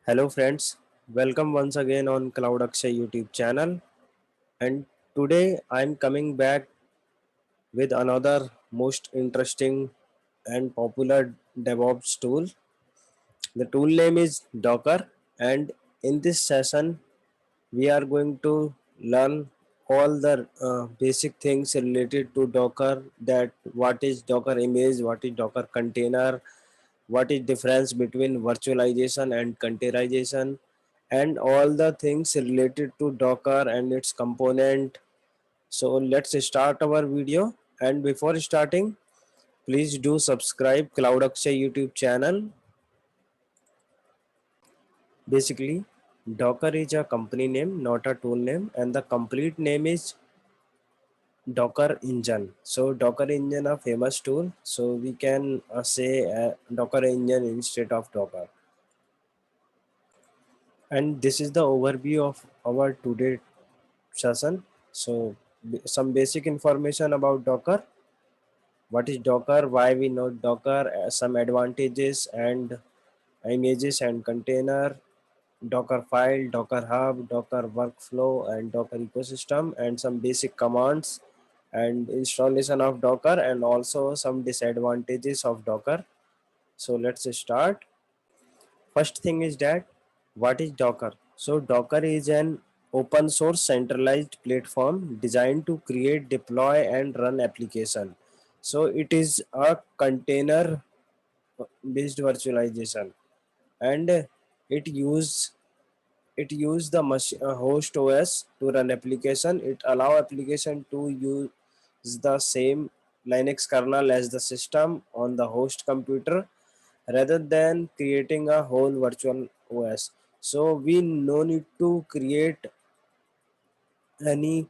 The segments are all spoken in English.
Hello friends, welcome once again on Cloud Akshay YouTube channel, and today I'm coming back with another most interesting and popular DevOps tool. The tool name is Docker, and in this session we are going to learn all the basic things related to Docker, that what is Docker image, what is Docker container, what is difference between virtualization and containerization, and all the things related to Docker and its component. So let's start our video, and before starting please do subscribe Cloud Akshay YouTube channel. Basically, Docker is a company name, not a tool name, and the complete name is Docker Engine. So Docker Engine a famous tool, so we can say Docker Engine instead of Docker. And this is the overview of our today session. So some basic information about Docker. What is Docker? Why we know Docker? Some advantages and images and container. Docker file, Docker hub, Docker workflow, and Docker ecosystem, and some basic commands and installation of Docker, and also some disadvantages of Docker. So let's start. First thing is that what is Docker? So Docker is an open source centralized platform designed to create, deploy, and run application. So it is a container based virtualization, and it use the host OS to run application. It allow application to use the same Linux kernel as the system on the host computer rather than creating a whole virtual OS. So we no need to create any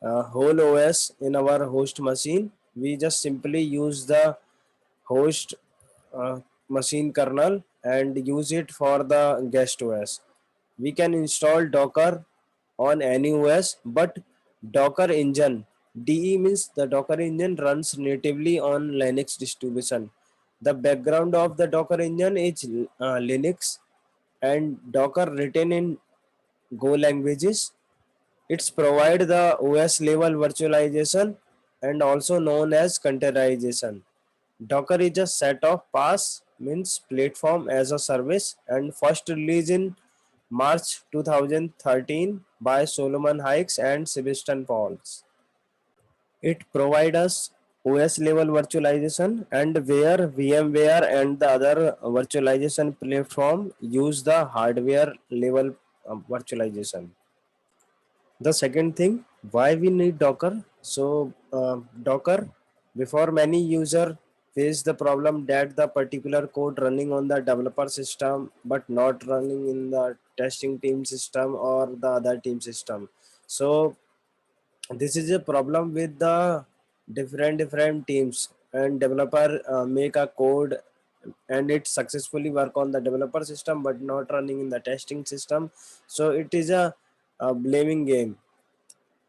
whole OS in our host machine. We just simply use the host machine kernel and use it for the guest OS. We can install Docker on any OS, but Docker engine DE means the Docker engine runs natively on Linux distribution. The background of the Docker engine is Linux, and Docker written in Go languages. It's provide the OS level virtualization and also known as containerization. Docker is a set of PaaS means platform as a service and first released in March 2013 by Solomon Hykes and Sebastian Pauls. It provides us OS level virtualization, and where VMware and the other virtualization platform use the hardware level virtualization. The second thing, why we need Docker? So Docker, before many user face the problem that the particular code running on the developer system but not running in the testing team system or the other team system. So this is a problem with the different teams, and developer make a code and it successfully work on the developer system but not running in the testing system. So it is a blaming game,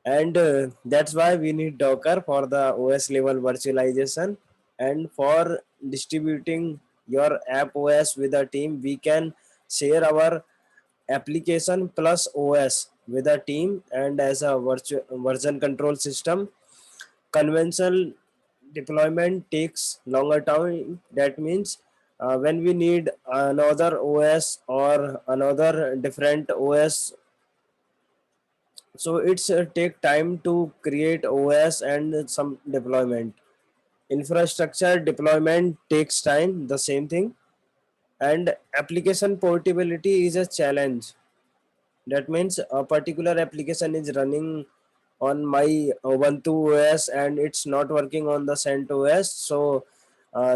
and that's why we need Docker for the OS level virtualization. And for distributing your app OS with a team, we can share our application plus OS with a team and as a version control system. Conventional deployment takes longer time. That means when we need another OS or another different OS, so it's take time to create OS and some deployment. Infrastructure deployment takes time, the same thing. And application portability is a challenge. That means a particular application is running on my Ubuntu OS and it's not working on the CentOS. So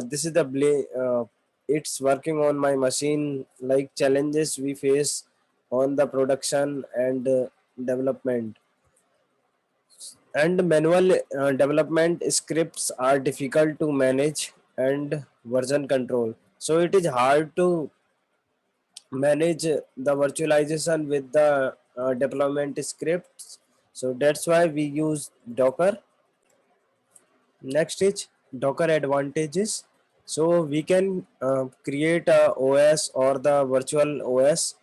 this is the it's working on my machine, like challenges we face on the production and development. And manual development scripts are difficult to manage, and version control, so it is hard to manage the virtualization with the deployment scripts. So that's why we use Docker. Next is Docker advantages. So we can create a OS or the virtual OS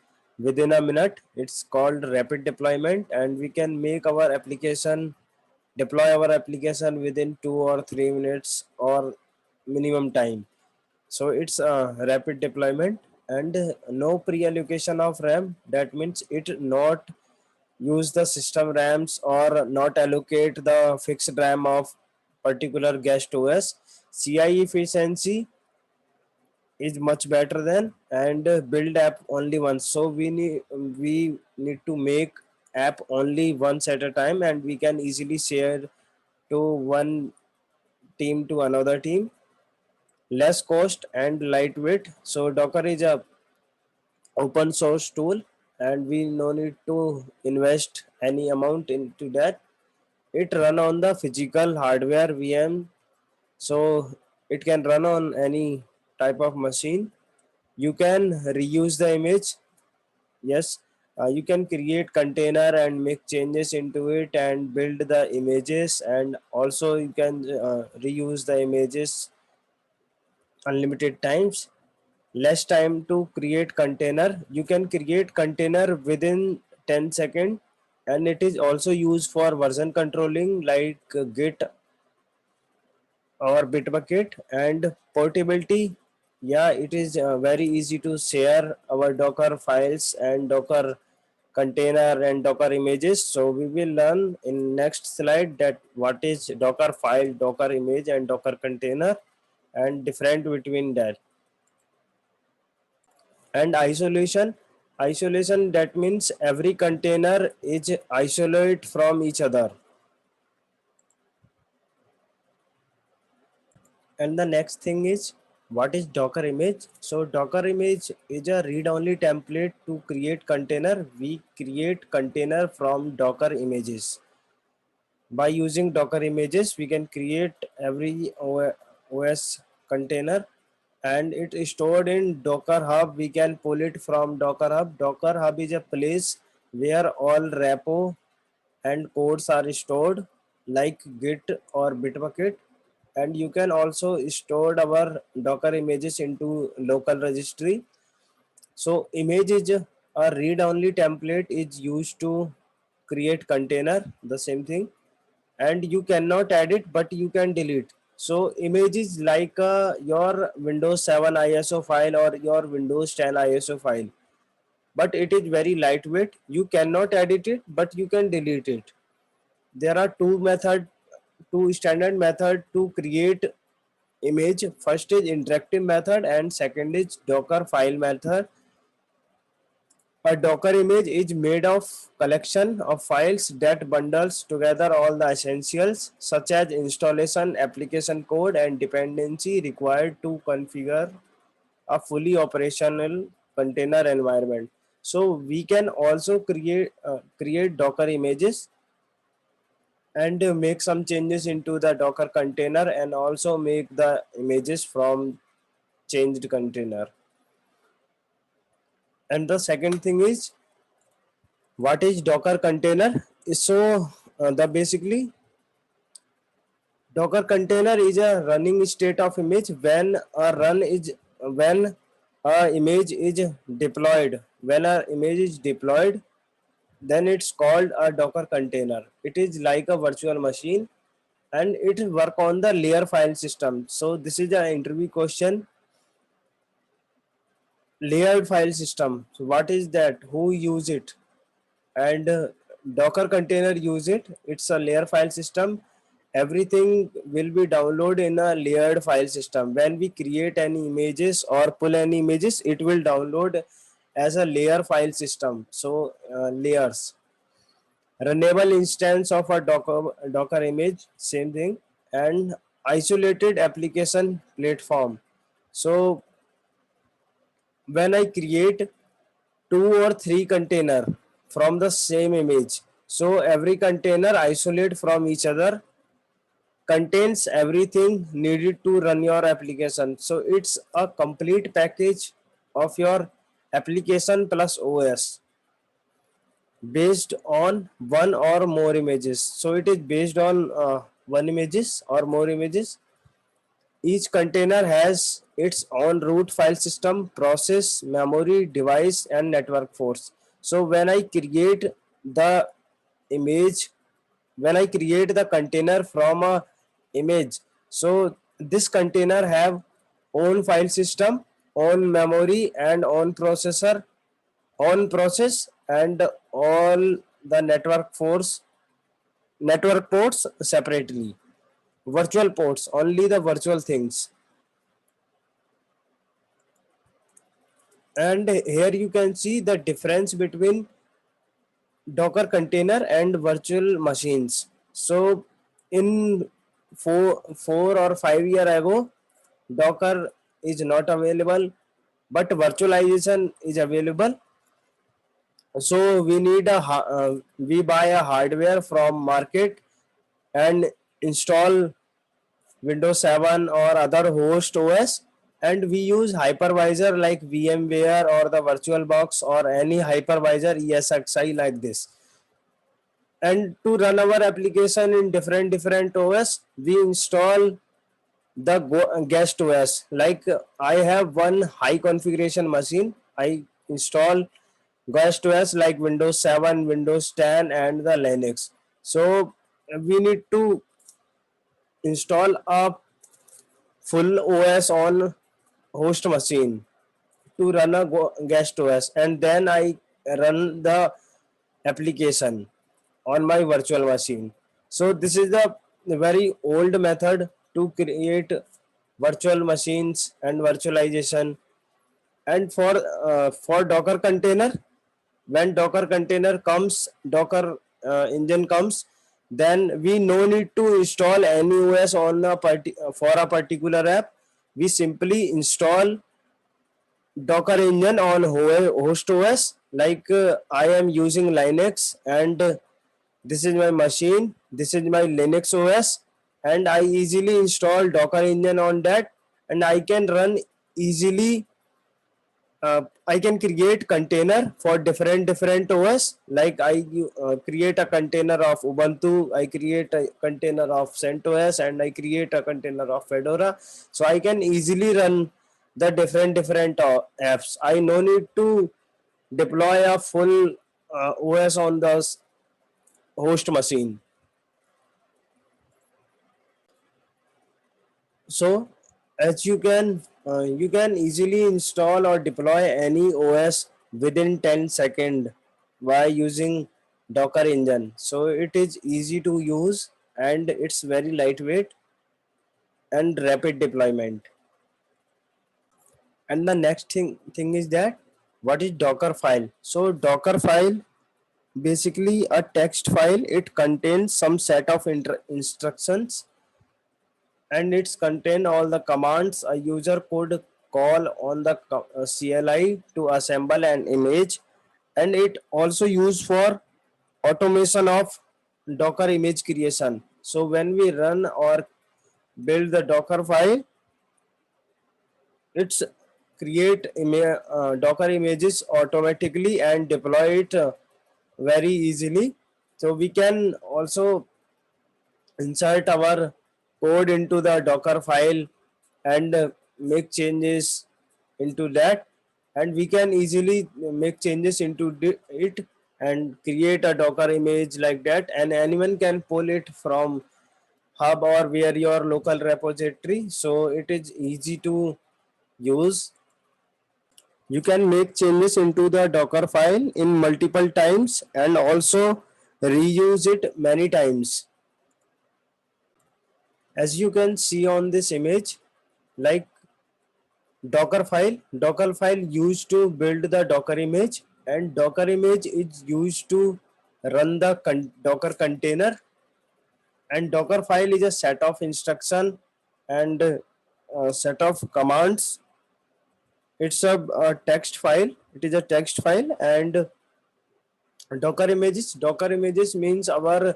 within a minute. It's called rapid deployment, and we can make our application deploy our application within 2 or 3 minutes or minimum time. So it's a rapid deployment, and no pre-allocation of RAM. That means it not use the system RAMs or not allocate the fixed RAM of particular guest OS. CI efficiency is much better than, and build app only once. So we need to make app only once at a time, and we can easily share to one team to another team. Less cost and lightweight. So Docker is a open source tool, and we no need to invest any amount into that. It run on the physical hardware VM, so it can run on any type of machine. You can reuse the image. Yes, you can create container and make changes into it and build the images, and also you can reuse the images unlimited times. Less time to create container. You can create container within 10 seconds, and it is also used for version controlling like Git or Bitbucket. And portability, yeah, it is very easy to share our Docker files and Docker container and Docker images. So we will learn in next slide that what is Docker file, Docker image, and Docker container, and different between that. And isolation, that means every container is isolate from each other. And the next thing is, what is Docker image? So Docker image is a read only template to create container. We create container from Docker images. By using Docker images, we can create every OS container, and it is stored in Docker Hub. We can pull it from Docker Hub. Docker Hub is a place where all repo and codes are stored like Git or Bitbucket. And you can also store our Docker images into local registry. So image is a read only template is used to create container, the same thing. And you cannot edit, but you can delete. So image is like your Windows 7 ISO file or your Windows 10 ISO file, but it is very lightweight. You cannot edit it, but you can delete it. There are two standard method to create image. First is interactive method, and second is Docker file method. A Docker image is made of collection of files that bundles together all the essentials such as installation, application code, and dependency required to configure a fully operational container environment. So we can also create Docker images and make some changes into the Docker container, and also make the images from changed container. And the second thing is, what is Docker container? So the basically Docker container is a running state of image when a image is deployed. When a image is deployed, then it's called a Docker container. It is like a virtual machine, and it work on the layer file system. So this is an interview question. Layered file system. So what is that? Who use it? And Docker container use it. It's a layer file system. Everything will be downloaded in a layered file system. When we create any images or pull any images, it will download as a layer file system. So layers. Runnable instance of a Docker image, same thing. And isolated application platform. So when I create 2 or 3 container from the same image, so every container isolate from each other, contains everything needed to run your application. So it's a complete package of your application plus OS based on one or more images. So it is based on one images or more images. Each container has its own root file system, process, memory, device, and network force. So the image, when I create the container from a image, so this container have own file system, own memory, and own processor, own process, and all the network ports separately. Virtual ports, only the virtual things. And here you can see the difference between Docker container and virtual machines. So in 4 or 5 year ago, Docker is not available, but virtualization is available. So we buy a hardware from market and install Windows 7 or other host OS, and we use hypervisor like VMware or the VirtualBox or any hypervisor ESXi like this. And to run our application in different OS, we install the guest OS. Like I have one high configuration machine, I install guest OS like Windows 7, Windows 10, and the Linux. So we need to install a full OS on host machine to run a guest OS, and then I run the application on my virtual machine. So this is the very old method to create virtual machines and virtualization. And for Docker container, when Docker container comes, Docker engine comes, then we no need to install any OS on for a particular app. We simply install Docker engine on host OS. Like I am using Linux, and this is my machine, this is my Linux OS, and I easily install Docker engine on that, and I can run easily. I can create container for different OS. Like I create a container of Ubuntu, I create a container of CentOS, and I create a container of Fedora. So I can easily run the different apps. I no need to deploy a full OS on the host machine. So as you can easily install or deploy any OS within 10 seconds by using Docker engine. So it is easy to use, and it's very lightweight and rapid deployment. And the next thing is that, what is Docker file? So Docker file basically a text file. It contains some set of instructions, and it's contain all the commands a user could call on the CLI to assemble an image. And it also used for automation of Docker image creation. So when we run or build the Docker file, it's create Docker images automatically and deploy it very easily. So we can also insert our code into the Docker file and make changes into that, and we can easily make changes into it and create a Docker image like that, and anyone can pull it from hub or where your local repository. So it is easy to use. You can make changes into the Docker file in multiple times and also reuse it many times. As you can see on this image, like Docker file used to build the Docker image, and Docker image is used to run the Docker container, and Docker file is a set of instruction and set of commands. It's a text file. It is a text file. And Docker images means our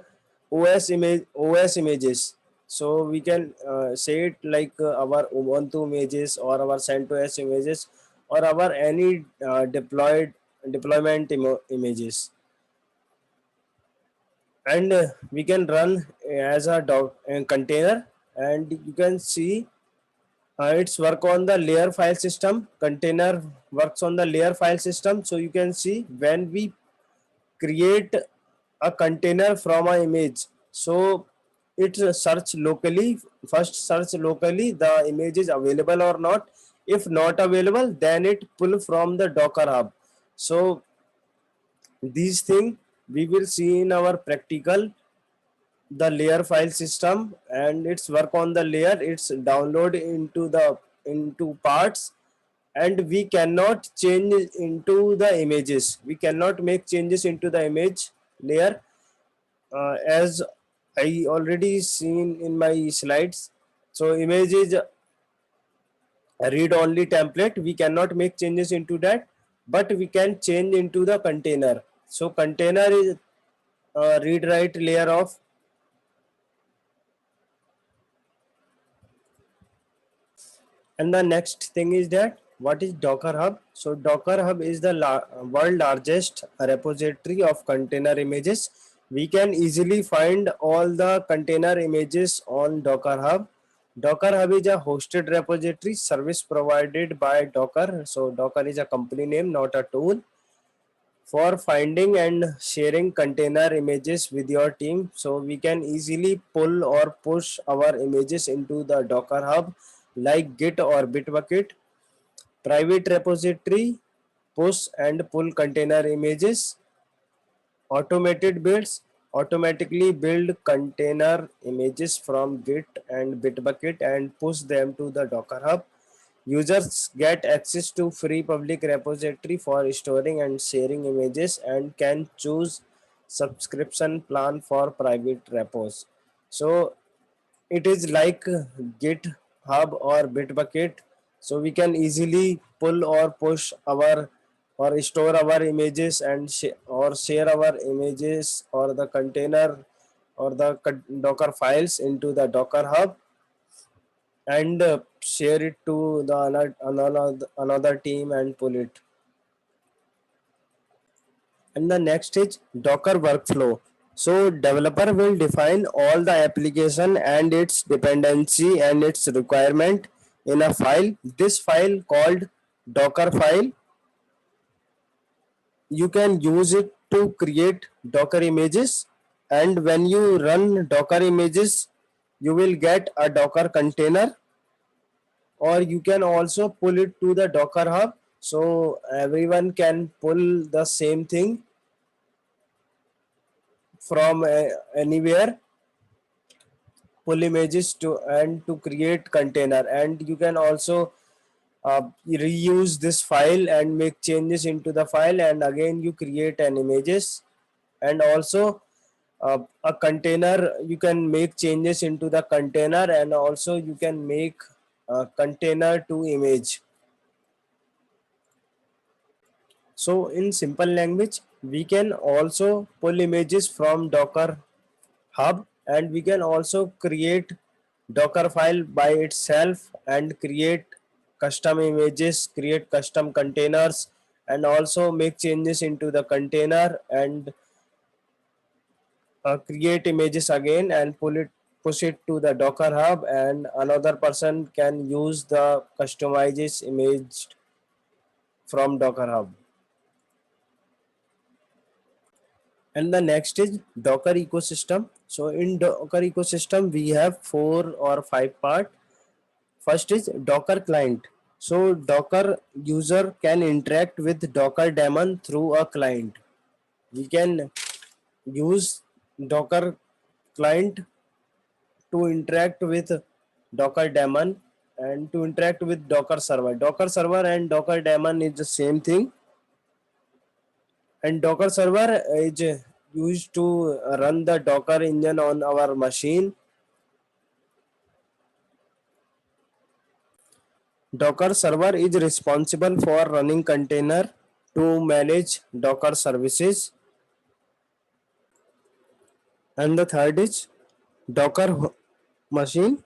OS images. So we can say it like our Ubuntu images or our CentOS images or our any deployment images. And we can run as a container, and you can see It's work on the layer file system. Container works on the layer file system. So you can see when we create a container from an image, so it search locally, first search locally the image is available or not. If not available, then it pull from the Docker Hub. So these thing we will see in our practical, the layer file system, and its work on the layer, it's download into the into parts, and we cannot change into the images, we cannot make changes into the image layer, as I already seen in my slides. So image is a read only template, we cannot make changes into that, but we can change into the container. So container is a read write layer of. And the next thing is that what is Docker Hub? So Docker Hub is the world largest repository of container images. We can easily find all the container images on Docker Hub. Docker Hub is a hosted repository service provided by Docker. So Docker is a company name, not a tool, for finding and sharing container images with your team. So we can easily pull or push our images into the Docker Hub like Git or Bitbucket. Private repository, push and pull container images. Automated builds, automatically build container images from Git and Bitbucket and push them to the Docker Hub. Users get access to free public repository for storing and sharing images and can choose subscription plan for private repos. So it is like GitHub or Bitbucket. So we can easily pull or push our or store our images and or share our images or the container or the Docker files into the Docker Hub, and share it to the another team and pull it. And the next is Docker workflow. So developer will define all the application and its dependency and its requirement in a file. This file called Docker file, you can use it to create Docker images, and when you run Docker images, you will get a Docker container, or you can also pull it to the Docker Hub. So everyone can pull the same thing from anywhere, pull images to and to create container, and you can also reuse this file and make changes into the file, and again you create an images. And also a container, you can make changes into the container, and also you can make a container to image. So in simple language, we can also pull images from Docker Hub, and we can also create Docker file by itself and create custom images, create custom containers, and also make changes into the container, and create images again and push it to the Docker Hub, and another person can use the customized image from Docker Hub. And the next is Docker ecosystem. So in Docker ecosystem, we have 4 or 5 parts. First is Docker client. So Docker user can interact with Docker daemon through a client. We can use Docker client to interact with Docker daemon and to interact with Docker server. Docker server and Docker daemon is the same thing, and Docker server is used to run the Docker engine on our machine. Docker server is responsible for running container to manage Docker services. And the third is Docker machine.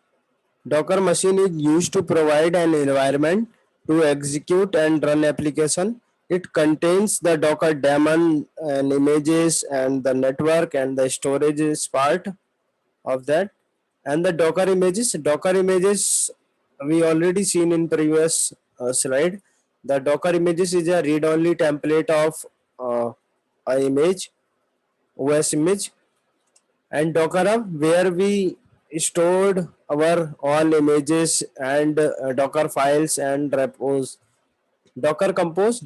Docker machine is used to provide an environment to execute and run application. It contains the Docker daemon and images and the network and the storage is part of that. And the Docker images we already seen in previous slide. The Docker images is a read-only template of a image, OS image, and Docker Hub where we stored our all images and Docker files and repos. Docker Compose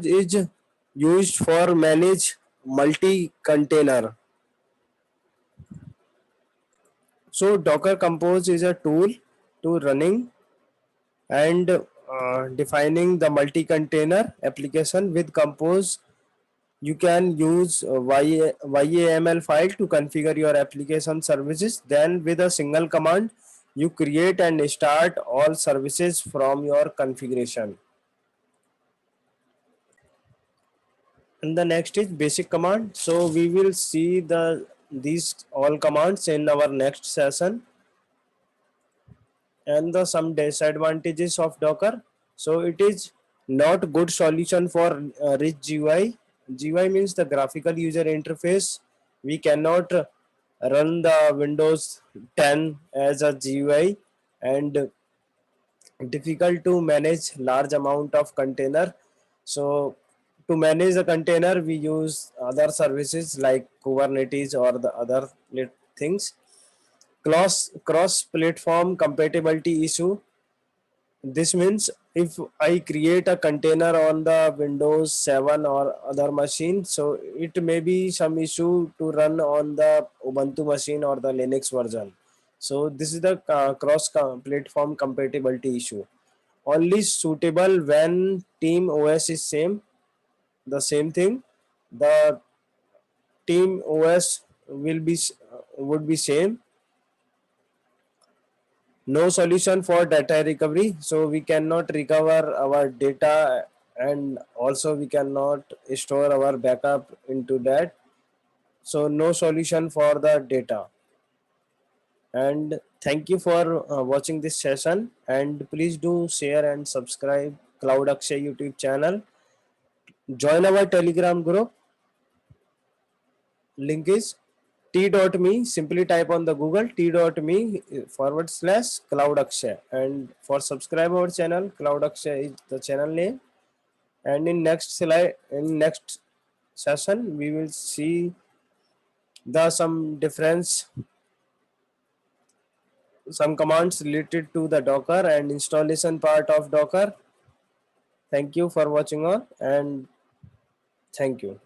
is used for manage multi-container. So Docker Compose is a tool to running and defining the multi-container application. With Compose you can use YAML file to configure your application services. Then with a single command you create and start all services from your configuration. And the next is basic command. So we will see these all commands in our next session. And the some disadvantages of Docker. So it is not good solution for rich GUI. GUI means the graphical user interface. We cannot run the Windows 10 as a GUI, and difficult to manage large amount of container. So to manage the container we use other services like Kubernetes or the other things. Cross platform compatibility issue. This means if I create a container on the Windows 7 or other machine, so it may be some issue to run on the Ubuntu machine or the Linux version. So this is the platform compatibility issue. Only suitable when team OS is the same thing. The team OS will be would be same. No solution for data recovery, so we cannot recover our data, and also we cannot store our backup into that. So no solution for the data. And thank you for watching this session, and please do share and subscribe Cloud Akshay YouTube channel. Join our Telegram group. Link is t.me. Simply type on the Google t.me /Cloud Akshay, and for subscribe our channel, Cloud Akshay is the channel name. And in next slide, in next session, we will see the some difference, some commands related to the Docker and installation part of Docker. Thank you for watching on, and thank you.